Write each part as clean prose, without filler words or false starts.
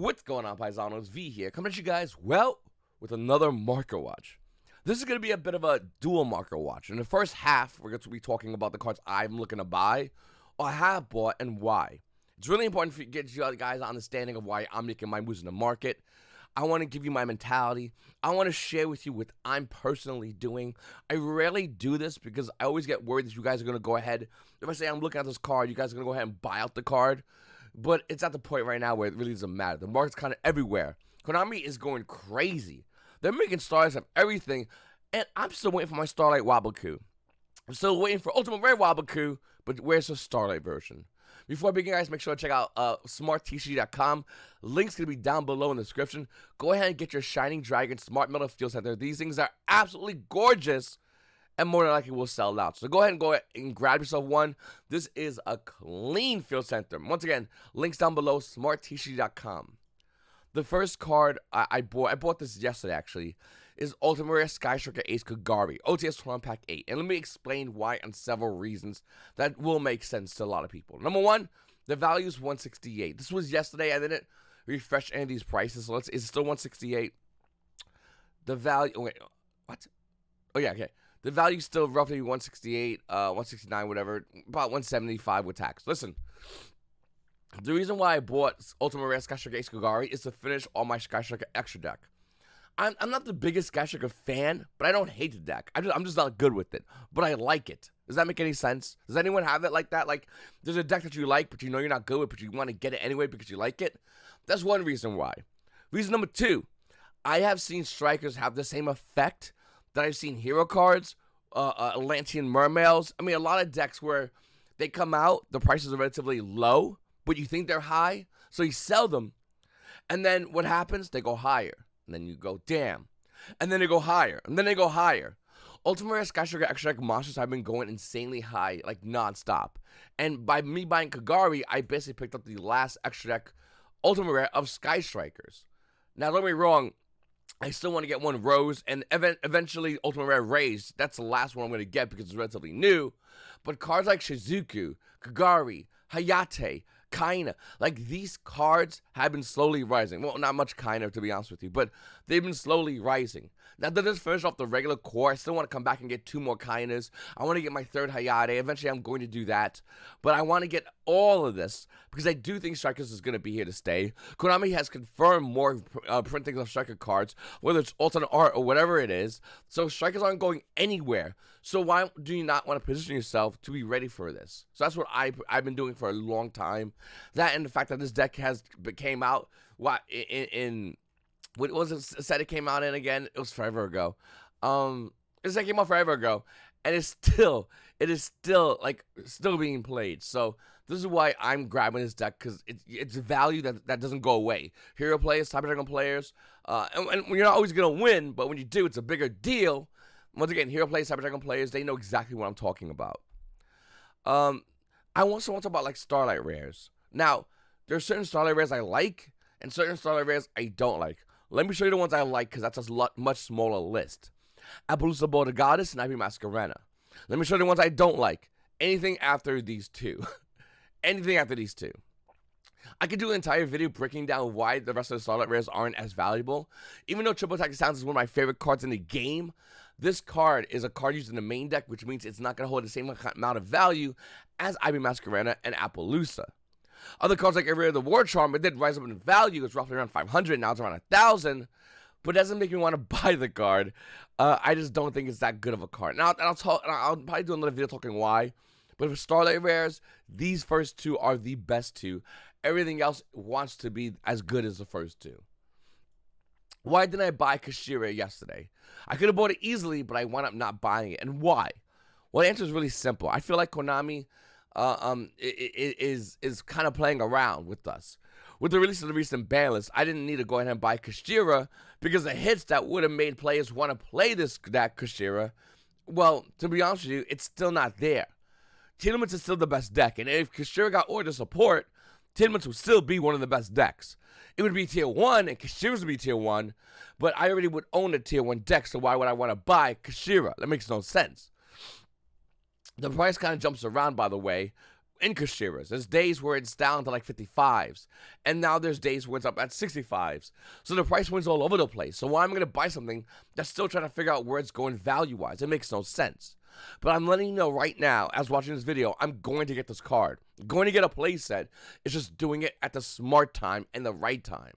What's going on, Paisanos? V here, coming at you guys, well, with another market watch. This is going to be a bit of a dual market watch. In the first half, we're going to be talking about the cards I'm looking to buy, or have bought, and why. It's really important to get you guys an understanding of why I'm making my moves in the market. I want to give you my mentality. I want to share with you what I'm personally doing. I rarely do this because I always get worried that you guys are going to go ahead. If I say I'm looking at this card, you guys are going to go ahead and buy out the card. But it's at the point right now where it really doesn't matter. The market's kind of everywhere. Konami is going crazy. They're making stars of everything. And I'm still waiting for my Starlight Wabaku. I'm still waiting for Ultimate Rare Wabaku. But where's the Starlight version? Before I begin, guys, make sure to check out smarttc.com. Link's going to be down below in the description. Go ahead and get your Shining Dragon Smart Metal Field Center. These things are absolutely gorgeous. And more than likely will sell out. So go ahead and grab yourself one. This is a clean field center. Once again, links down below, smarttc.com. The first card I bought this yesterday actually, is Ultimate Rare Sky Striker Ace Kagari, OTS Tournament Pack 8. And let me explain why on several reasons that will make sense to a lot of people. Number one, the value is 168. This was yesterday. I didn't refresh any of these prices. So it's still 168. The value, wait, what? Oh yeah, okay. The value is still roughly 168, 169, whatever, about 175 with tax. Listen, the reason why I bought Ultimate Rare Sky Striker Ace Kagari is to finish all my Sky Striker extra deck. I'm not the biggest Sky Striker fan, but I don't hate the deck. I'm just not good with it, but I like it. Does that make any sense? Does anyone have it like that? Like, there's a deck that you like, but you know you're not good with, but you want to get it anyway because you like it? That's one reason why. Reason number two, I have seen strikers have the same effect that I've seen hero cards, Atlantean Mermails. I mean, a lot of decks where they come out, the prices are relatively low, but you think they're high, so you sell them, and then what happens? They go higher, and then you go, damn, and then they go higher, and then they go higher. Ultimate Rare Sky Striker Extra Deck monsters have been going insanely high, like non-stop, and by me buying Kagari, I basically picked up the last extra deck Ultimate Rare of Sky Strikers. Now, don't get me wrong, I still want to get one Rose, and eventually Ultimate Rare Raised. That's the last one I'm going to get because it's relatively new. But cards like Shizuku, Kagari, Hayate, Kaina, like these cards have been slowly rising. Well, not much Kaina, to be honest with you, but they've been slowly rising. Now that just finish off the regular core, I still want to come back and get 2 more Kainas. I want to get my 3rd Hayate. Eventually, I'm going to do that. But I want to get all of this because I do think Strikers is going to be here to stay. Konami has confirmed more printings of Striker cards, whether it's alternate art or whatever it is. So Strikers aren't going anywhere. So why do you not want to position yourself to be ready for this? So that's what I've been doing for a long time. That and the fact that this deck came out in what was it said it came out in again? It was forever ago. This deck came out forever ago, and it is still being played. So this is why I'm grabbing this deck, because it's a value that doesn't go away. Hero players, Cyber Dragon players, and you're not always gonna win, but when you do, it's a bigger deal. Once again, Hero players, Cyber Dragon players, they know exactly what I'm talking about. I also want to talk about like Starlight Rares. Now, there are certain Starlight Rares I like, and certain Starlight Rares I don't like. Let me show you the ones I like, because that's a much smaller list. Appaloosa Border Goddess and Ivy Masquerena. Let me show you the ones I don't like. Anything after these two. Anything after these two. I could do an entire video breaking down why the rest of the Starlight Rares aren't as valuable. Even though Triple Attack Sounds is one of my favorite cards in the game, this card is a card used in the main deck, which means it's not going to hold the same amount of value as Ivy Masquerena and Appaloosa. Other cards like Area of the War Charm, it did rise up in value. It's roughly around 500, now it's around 1,000. But it doesn't make me want to buy the card. I just don't think it's that good of a card. Now, I'll probably do another video talking why. But for Starlight Rares, these first two are the best two. Everything else wants to be as good as the first two. Why didn't I buy Kashira yesterday? I could have bought it easily, but I wound up not buying it. And why? Well, the answer is really simple. I feel like Konami is kind of playing around with us. With the release of the recent BANLIST, I didn't need to go ahead and buy Kashira because the hits that would have made players want to play that Kashira, well, to be honest with you, it's still not there. Teammates is still the best deck, and if Kashira got order support, Teammates would still be one of the best decks. It would be tier 1, and Kashira's would be tier 1, but I already would own a tier 1 deck, so why would I want to buy Kashira? That makes no sense. The price kind of jumps around, by the way, in Kashiras. There's days where it's down to like 55s. And now there's days where it's up at 65s. So the price wins all over the place. So why am I going to buy something that's still trying to figure out where it's going value-wise? It makes no sense. But I'm letting you know right now, as watching this video, I'm going to get this card. I'm going to get a playset. It's just doing it at the smart time and the right time.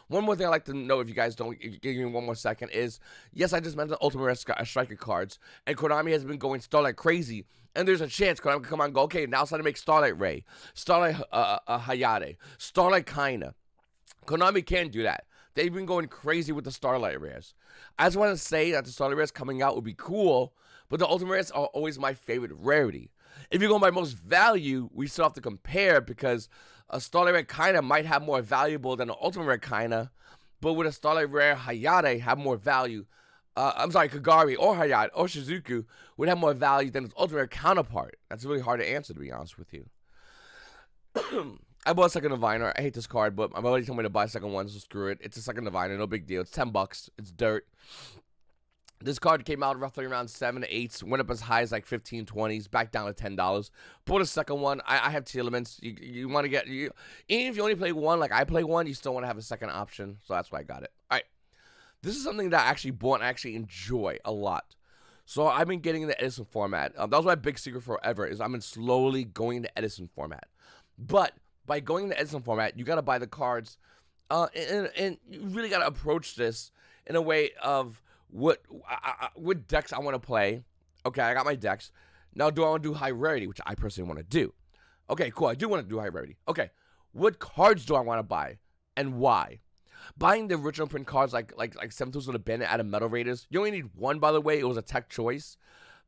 One more thing I'd like to know, if you guys don't give me one more second, is, yes, I just mentioned Ultimate Rare Striker cards, and Konami has been going Starlight crazy, and there's a chance Konami can come out and go, okay, now it's time to make Starlight Ray, Starlight Hayate, Starlight Kaina. Konami can't do that. They've been going crazy with the Starlight Rares. I just want to say that the Starlight Rares coming out would be cool, but the Ultimate Rares are always my favorite rarity. If you're going by most value, we still have to compare, because a Starlight Rare Kaina might have more valuable than an Ultimate Rare Kaina, but would a Starlight Rare Hayate have more value? Kagari or Hayate or Shizuku would have more value than its Ultimate Rare counterpart. That's really hard to answer, to be honest with you. I bought a second Diviner. I hate this card, but I'm already telling me to buy a second one, so screw it. It's a second Diviner, no big deal. It's $10. It's dirt. This card came out roughly around 7 to 8s, went up as high as like 15, 20s, back down to $10. Bought a second one. I have two elements. You want to get, even if you only play one, like I play one, you still want to have a second option. So that's why I got it. All right. This is something that I actually bought and I actually enjoy a lot. So I've been getting the Edison format. That was my big secret forever, is I've been slowly going to Edison format. But by going to Edison format, you got to buy the cards, and you really got to approach this in a way of what decks I want to play. Okay, I got my decks. Now, do I want to do high rarity, which I personally want to do? Okay, cool. I do want to do high rarity. Okay, what cards do I want to buy, and why? Buying the original print cards like 7 Tools of the Bandit out of Metal Raiders. You only need one, by the way. It was a tech choice.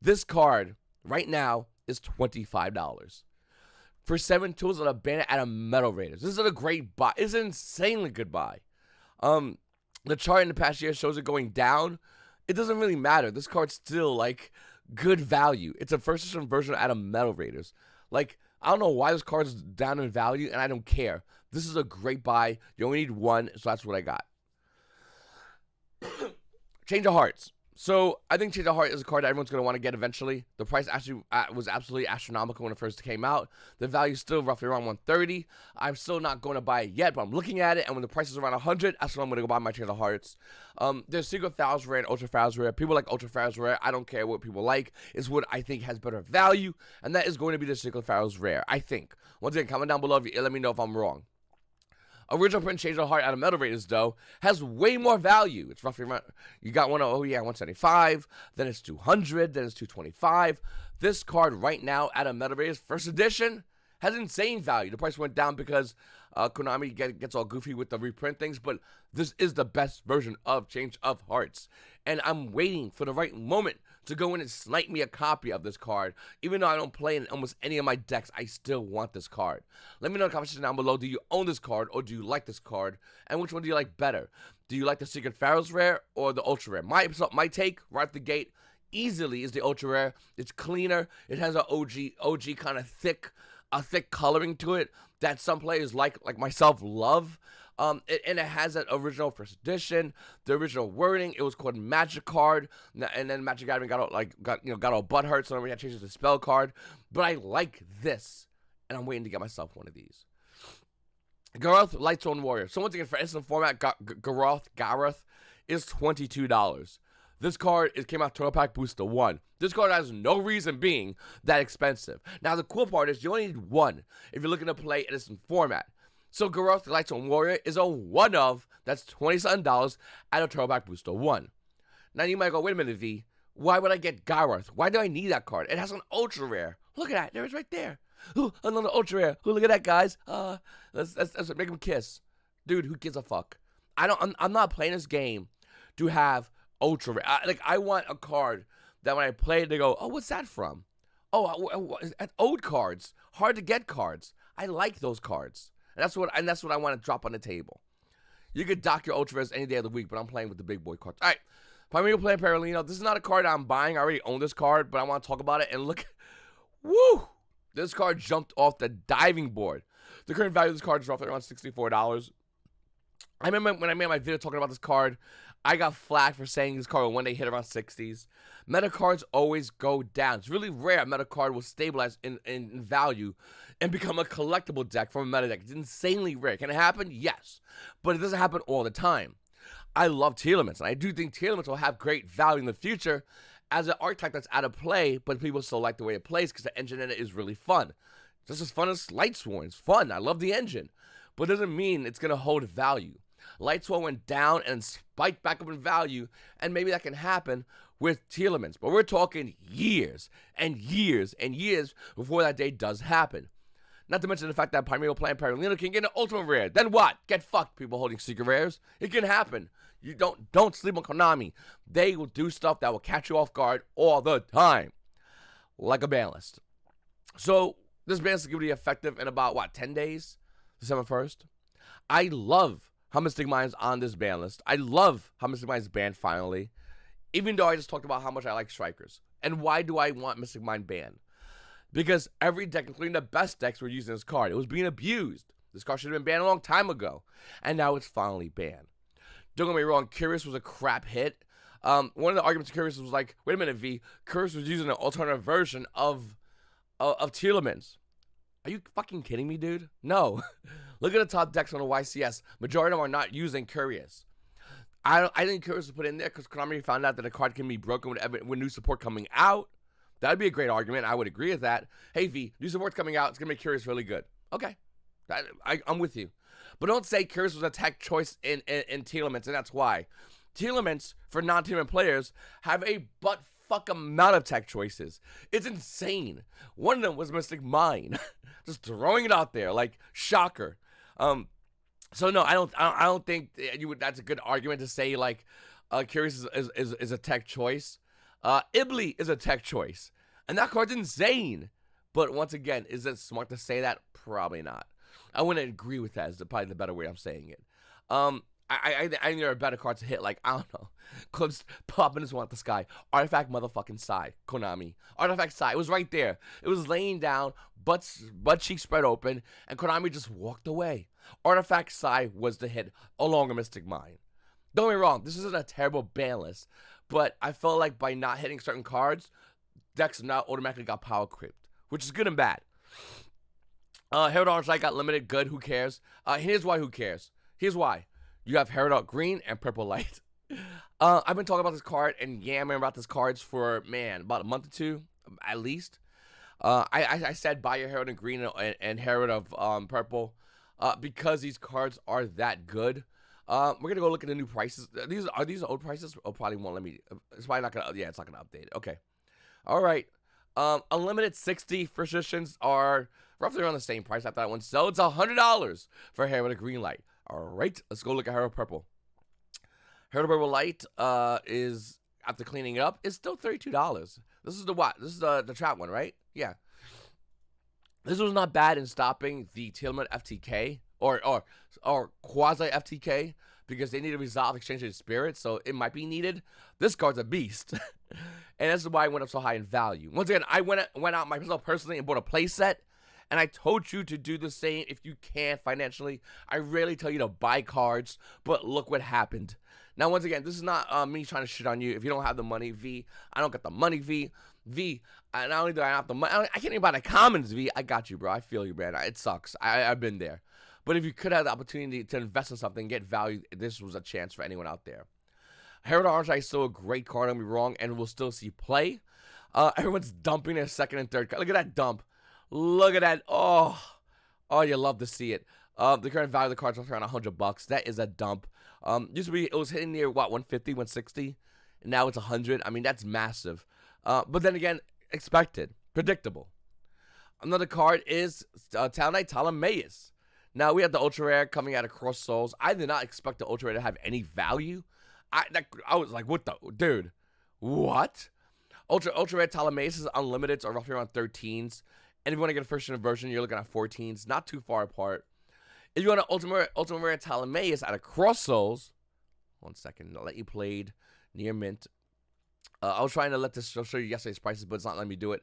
This card right now is $25 for 7 Tools of the Bandit out of Metal Raiders. This is a great buy. It's an insanely good buy. The chart in the past year shows it going down. It doesn't really matter. This card's still, like, good value. It's a first edition version out of Metal Raiders. Like, I don't know why this card's down in value, and I don't care. This is a great buy. You only need one, so that's what I got. Change of Hearts. So, I think Change of Heart is a card that everyone's going to want to get eventually. The price actually was absolutely astronomical when it first came out. The value is still roughly around $130. I'm still not going to buy it yet, but I'm looking at it, and when the price is around $100, that's when I'm going to go buy my Change of Hearts. There's Secret Faust Rare and Ultra Faust Rare. People like Ultra Faust Rare. I don't care what people like. It's what I think has better value, and that is going to be the Secret Faust Rare, I think. Once again, comment down below if you let me know if I'm wrong. Original print Change of Heart out of Metal Raiders, though, has way more value. It's roughly around, you got one, oh yeah, 175, then it's 200, then it's 225. This card right now out of Metal Raiders, first edition, has insane value. The price went down because Konami gets all goofy with the reprint things, but this is the best version of Change of Hearts. And I'm waiting for the right moment to go in and snipe me a copy of this card. Even though I don't play in almost any of my decks, I still want this card. Let me know in the comment section down below, do you own this card or do you like this card? And which one do you like better? Do you like the Secret Faust Rare or the Ultra Rare? My take, right at the gate, easily is the Ultra Rare. It's cleaner. It has an OG kind of thick coloring to it that some players like myself love. And it has that original first edition, the original wording. It was called Magic Card, and then Magic Gathering got all butthurt, so then we had to change it to Spell Card. But I like this, and I'm waiting to get myself one of these. Garroth Lightstone Warrior. So once again, for instant format, Garroth is $22. This card came out Turtle Pack Booster 1. This card has no reason being that expensive. Now, the cool part is you only need one if you're looking to play Edison format. So, Garroth Lightstone Warrior is a one of, that's $27 out of Turtle Pack Booster 1. Now, you might go, wait a minute, V. Why would I get Garroth? Why do I need that card? It has an Ultra Rare. Look at that. There it is right there. Ooh, another Ultra Rare. Ooh, look at that, guys. Let's make him kiss. Dude, who gives a fuck? I'm not playing this game to have Ultra Rare. I want a card that when I play it, they go, oh, what's that from? Oh, old cards, hard to get cards. I like those cards, and that's what I want to drop on the table. You could dock your Ultra Rares any day of the week, but I'm playing with the big boy cards. All right, Primeval Plan Paralino. This is not a card I'm buying. I already own this card, but I want to talk about it. And look, woo! This card jumped off the diving board. The current value of this card is roughly around $64. I remember when I made my video talking about this card, I got flack for saying this card will one day hit around 60s. Meta cards always go down. It's really rare a meta card will stabilize in value and become a collectible deck from a meta deck. It's insanely rare. Can it happen? Yes. But it doesn't happen all the time. I love tier limits, and I do think tier limits will have great value in the future as an archetype that's out of play, but people still like the way it plays because the engine in it is really fun. Just as fun as Light Sworn. It's fun. I love the engine. But it doesn't mean it's going to hold value. Light Sworn went down and spiked back up in value, and maybe that can happen with tier limits. But we're talking years and years and years before that day does happen. Not to mention the fact that Primeval Plant Paralino can get an ultimate rare. Then what? Get fucked, people holding secret rares. It can happen. You don't sleep on Konami. They will do stuff that will catch you off guard all the time. Like a ban list. So, this ban list is going to be effective in about, 10 days? December 1st? I love how Mystic Mind's on this ban list. I love how Mystic Mind's banned finally. Even though I just talked about how much I like Strikers. And why do I want Mystic Mind banned? Because every deck, including the best decks, were using this card. It was being abused. This card should have been banned a long time ago. And now it's finally banned. Don't get me wrong, Curious was a crap hit. One of the arguments of Curious was like, wait a minute, V. Curious was using an alternative version of tier limits. Are you fucking kidding me, dude? No. Look at the top decks on the YCS. Majority of them are not using Curious. I think Curious was put in there because Konami found out that a card can be broken with new support coming out. That'd be a great argument. I would agree with that. Hey, V, new support's coming out. It's going to make Curious really good. Okay. I'm with you. But don't say Curious was a tech choice in tier limits, and that's why. Tier limits for non-tier limit players have a butt-fuck amount of tech choices. It's insane. One of them was Mystic Mind. Just throwing it out there, like, shocker. So no, I don't think that's a good argument to say, like, Curious is a tech choice. Ibly is a tech choice. And that card's insane. But once again, is it smart to say that? Probably not. I wouldn't agree with that is probably the better way I'm saying it. I think there are better cards to hit, like, I don't know. Clips popping this one at the sky. Artifact motherfucking Psy, Konami. Artifact Psy, it was right there. It was laying down, butt cheek spread open, and Konami just walked away. Artifact Psy was the hit, along with Mystic Mind. Don't get me wrong, this isn't a terrible ban list, but I felt like by not hitting certain cards, decks now automatically got power creeped, which is good and bad. Herald Orange Light got limited, good, who cares? Here's why, who cares? Here's why. You have Herald Green and Purple Light. I've been talking about this card and yammering about this cards for, about a month or two, at least. I said buy your Herald in Green and Herald of Purple because these cards are that good. We're going to go look at the new prices. Are these old prices? Oh, probably won't let me. It's probably not going to, it's not going to update it. Okay. All right. Unlimited 60 positions are roughly around the same price after that one. So it's $100 for Herald Green Light. All right, let's go look at Herald Purple. Herald Purple Light is, after cleaning it up, is still $32. This is the what? This is the trap one, right? Yeah. This was not bad in stopping the tier limit FTK or quasi FTK because they need to resolve Exchange of Spirit, so it might be needed. This card's a beast, and that's why it went up so high in value. Once again, I went out myself personally and bought a playset. And I told you to do the same if you can financially. I rarely tell you to buy cards, but look what happened. Now, once again, this is not me trying to shit on you. If you don't have the money, V, I don't got the money, V. Not only do I have the money, I can't even buy the commons, V. I got you, bro. I feel you, man. It sucks. I've been there. But if you could have the opportunity to invest in something, get value, this was a chance for anyone out there. Herald Orange is still a great card, don't be wrong, and we'll still see play. Everyone's dumping their second and third card. Look at that dump. Look at that. Oh, you love to see it. The current value of the card is around $100. That is a dump. Used to be, it was hitting near, 150, 160. And now it's 100. I mean, that's massive. But then again, expected. Predictable. Another card is Talonite Ptolemaeus. Now, we have the Ultra Rare coming out of Cross Souls. I did not expect the Ultra Rare to have any value. I was like, what the? Dude, what? Ultra Rare Ptolemaeus is unlimited, so roughly around 13s. And if you want to get a first version, you're looking at 14s, not too far apart. If you want an Ultra Rare Ptolemaeus out of Cross Souls, 1 second, I'll let you played near mint. I was trying to let this show you yesterday's prices, but it's not letting me do it.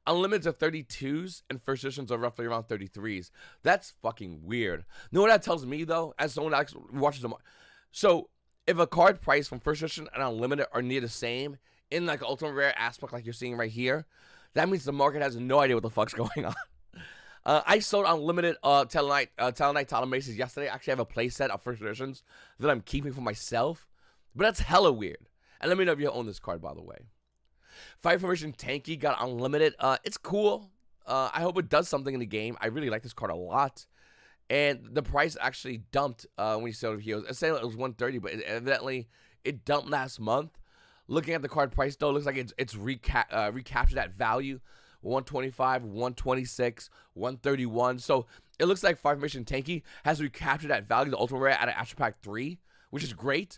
Unlimited are 32s, and first editions are roughly around 33s. That's fucking weird. You know what that tells me, though, as someone that watches them? So, if a card price from first edition and unlimited are near the same in like an ultimate rare aspect like you're seeing right here, that means the market has no idea what the fuck's going on. I sold unlimited Talonite Talonmaces yesterday. I actually have a playset of first editions that I'm keeping for myself. But that's hella weird. And let me know if you own this card, by the way. Fire Formation Tanky got unlimited. It's cool. I hope it does something in the game. I really like this card a lot. And the price actually dumped when you sold it here. I said it was 130, but evidently it dumped last month. Looking at the card price, though, it looks like it's recaptured that value. 125, 126, 131. So it looks like Fire Formation Tanky has recaptured that value, the Ultimate Rare, out of Astro Pack 3, which is great.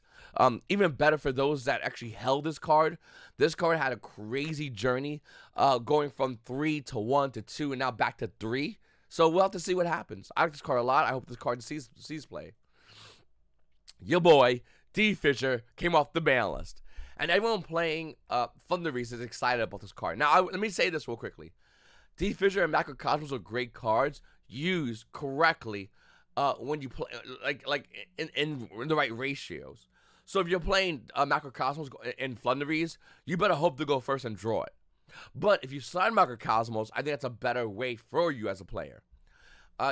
Even better for those that actually held this card. This card had a crazy journey going from 3 to 1 to 2 and now back to 3. So we'll have to see what happens. I like this card a lot. I hope this card sees play. Your boy, D. Fisher, came off the ban list. And everyone playing Thunderies is excited about this card. Now, let me say this real quickly. D. Fisher and Macrocosmos are great cards used correctly when you play, like in the right ratios. So if you're playing Macrocosmos in Thunderies, you better hope to go first and draw it. But if you sign Macrocosmos, I think that's a better way for you as a player.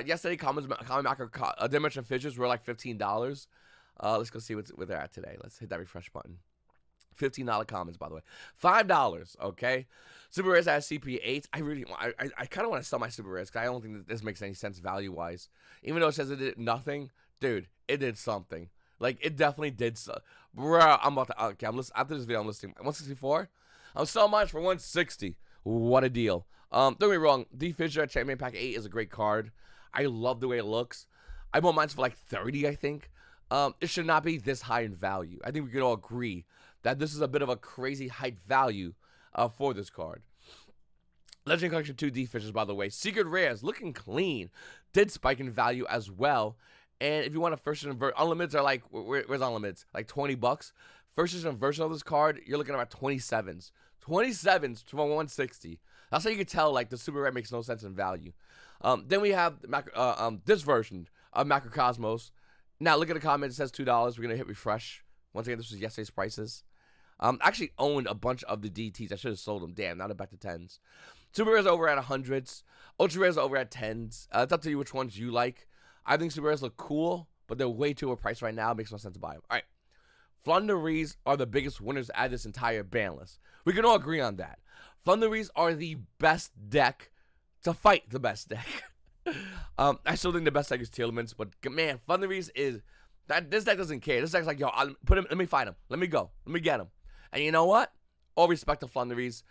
Yesterday, common Dimension Fissures were like $15. Let's go see what they're at today. Let's hit that refresh button. $15 commons, by the way. $5, okay? Super Rares at CP8. I kind of want to sell my Super Rares because I don't think that this makes any sense value-wise. Even though it says it did nothing, dude, it did something. Like, it definitely did so. Bro, I'm about to, okay, after this video, I'm listing 164. I'm selling mine for 160. What a deal. Don't get me wrong, D. Fisher at Champion Pack 8 is a great card. I love the way it looks. I bought mine for like 30, I think. It should not be this high in value. I think we can all agree that this is a bit of a crazy height value for this card. Legend Collection 2 D Fishers, by the way. Secret Rares, looking clean. Did spike in value as well. And if you want a first edition version, unlimiteds are like, where's unlimiteds? Like $20. First edition version of this card, you're looking at about 27s. 27s from 160. That's how you can tell, like, the Super Rare makes no sense in value. Then we have this version of Macrocosmos. Now, look at the comment. It says $2. We're going to hit refresh. Once again, this was yesterday's prices. I actually owned a bunch of the DTs. I should have sold them. Damn, now they're back to 10s. Super Rares over at 100s. Ultra Rares over at 10s. It's up to you which ones you like. I think Super Rares look cool, but they're way too overpriced right now. It makes no sense to buy them. All right. Flunderies are the biggest winners out of this entire ban list. We can all agree on that. Flunderies are the best deck to fight the best deck. I still think the best deck is Telements, but man, Flunderies is that. This deck doesn't care. This deck's like, yo, let me fight him. Let me go. Let me get him. And you know what? All respect to Flunderies.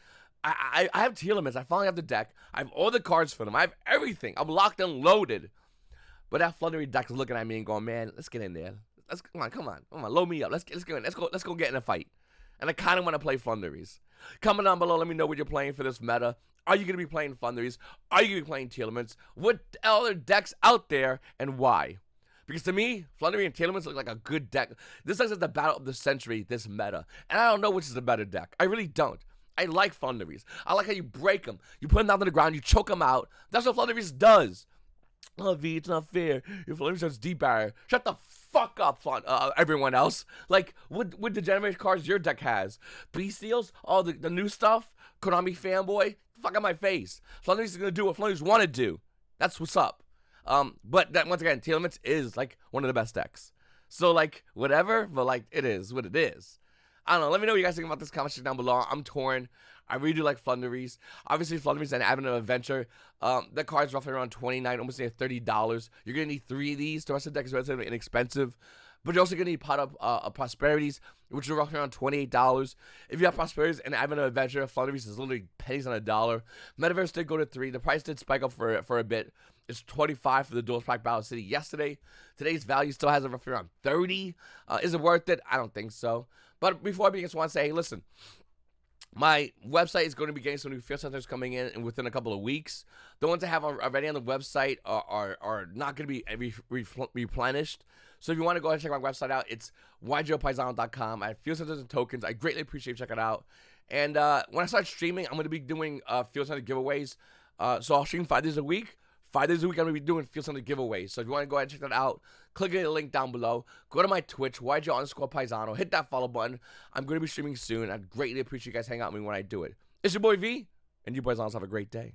I have Telements. I finally have the deck. I have all the cards for them. I have everything. I'm locked and loaded. But that Flundery deck is looking at me and going, man, let's get in there. Come on, load me up. Let's go in. Let's go get in a fight. And I kind of want to play Flunderies. Comment down below. Let me know what you're playing for this meta. Are you going to be playing Flunderies? Are you going to be playing Telements? What other decks out there and why? Because to me, Flundery and Telements look like a good deck. This deck is the battle of the century, this meta. And I don't know which is the better deck. I really don't. I like Flunderies. I like how you break them. You put them down to the ground. You choke them out. That's what Flunderies does. Oh, V, it's not fair. If Flunderies has deep barrier, shut the fuck up, everyone else. Like, what degenerate cards your deck has? Bestials? All the new stuff? Konami fanboy? Fuck out my face. Flunderies is gonna do what Flunderies want to do. That's what's up. But that once again, Telements is like one of the best decks. So like whatever, but like it is what it is. I don't know. Let me know what you guys think about this comment section down below. I'm torn. I really do like Flunderies. Obviously, Flunderies and Advent of Adventure. The card's roughly around $29, almost near $30. You're gonna need 3 of these. The rest of the deck is relatively inexpensive. But you're also going to need Pot of Prosperities, which are roughly around $28. If you have Prosperities and Advent of Adventure, Flunderies is literally pennies on a dollar. Metaverse did go to 3. The price did spike up for a bit. It's $25 for the Duelist Pack Battle City yesterday. Today's value still has it roughly around $30. Is it worth it? I don't think so. But before I begin, I just want to say, hey, listen. My website is going to be getting some new field centers coming in within a couple of weeks. The ones I have already on the website are not going to be replenished. So if you want to go ahead and check my website out, it's YGOPaisano.com. I have field centers and tokens. I greatly appreciate you checking it out. And when I start streaming, I'm going to be doing field center giveaways. So I'll stream 5 days a week. 5 days a week I'm going to be doing Feel Something giveaways. So if you want to go ahead and check that out, click the link down below. Go to my Twitch, YGO_Paisano. Hit that follow button. I'm going to be streaming soon. I'd greatly appreciate you guys hanging out with me when I do it. It's your boy V, and you boys all have a great day.